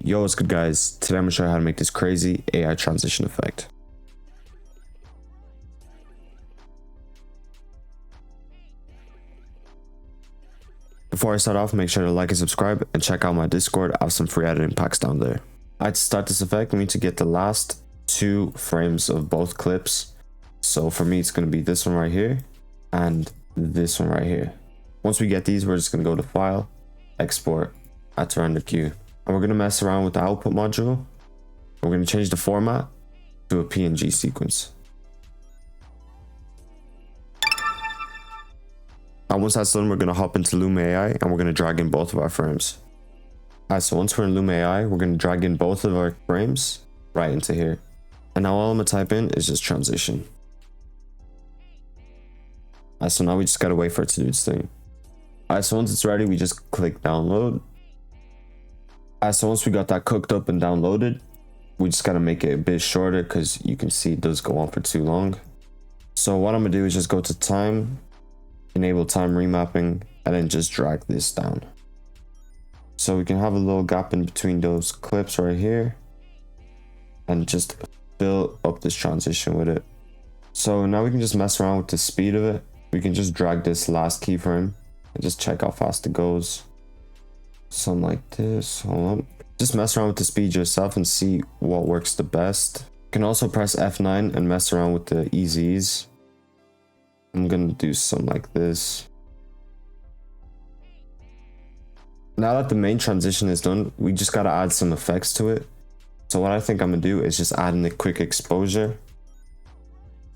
Yo, what's good guys? Today I'm gonna show you how to make this crazy AI transition effect. Before I start off, make sure to like and subscribe and check out my Discord. I have some free editing packs down there. Alright, to start this effect, we need to get the last 2 frames of both clips. So for me, it's gonna be this one right here and this one right here. Once we get these, we're just gonna go to File, Export, Add to Render Queue. And we're going to mess around with the output module. We're going to change the format to a PNG sequence. Now once that's done, we're going to hop into Loom AI and we're going to drag in both of our frames. Alright, so once we're in Loom AI, we're going to drag in both of our frames right into here. And now all I'm going to type in is just transition. Alright, so now we just got to wait for it to do its thing. Alright, so once it's ready, we just click download. So once we got that cooked up and downloaded, we just got to make it a bit shorter because you can see it does go on for too long. So what I'm going to do is just go to time, enable time remapping, and then just drag this down. So we can have a little gap in between those clips right here and just fill up this transition with it. So now we can just mess around with the speed of it. We can just drag this last keyframe and just check how fast it goes. Something like this. Hold on. Just mess around with the speed yourself and see what works the best. You can also press F9 and mess around with the EZs. I'm gonna do something like this. Now that the main transition is done, we just gotta add some effects to it. So what I think I'm gonna do is just add in a quick exposure,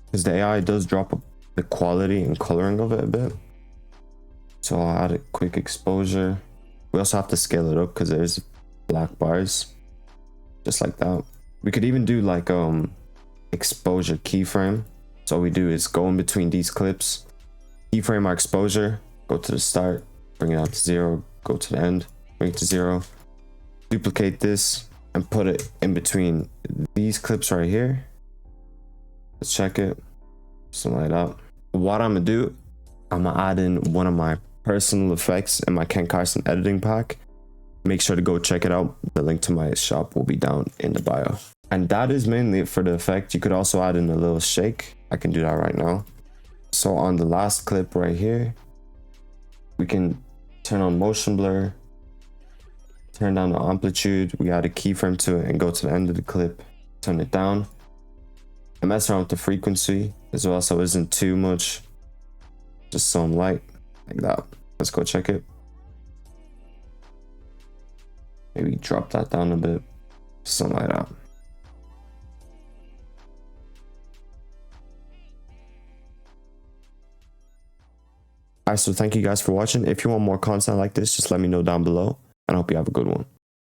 because the AI does drop the quality and coloring of it a bit. So I'll add a quick exposure. We also have to scale it up because there's black bars, just like that. We could even do like exposure keyframe. So what we do is go in between these clips, keyframe our exposure, go to the start, bring it out to 0, go to the end, bring it to 0, duplicate this and put it in between these clips right here. Let's check it, something like that. What I'm gonna do, I'm gonna add in one of my personal effects in my Ken Carson editing pack. Make sure to go check it out. The link to my shop will be down in the bio. And that is mainly it for the effect. You could also add in a little shake. I can do that right now. So on the last clip right here, we can turn on motion blur, turn down the amplitude. We add a keyframe to it and go to the end of the clip, turn it down, and mess around with the frequency as well, so it isn't too much, just some light like that. Let's go check it. Maybe drop that down a bit, something like that. Alright, so thank you guys for watching. If you want more content like this, just let me know down below, and I hope you have a good one.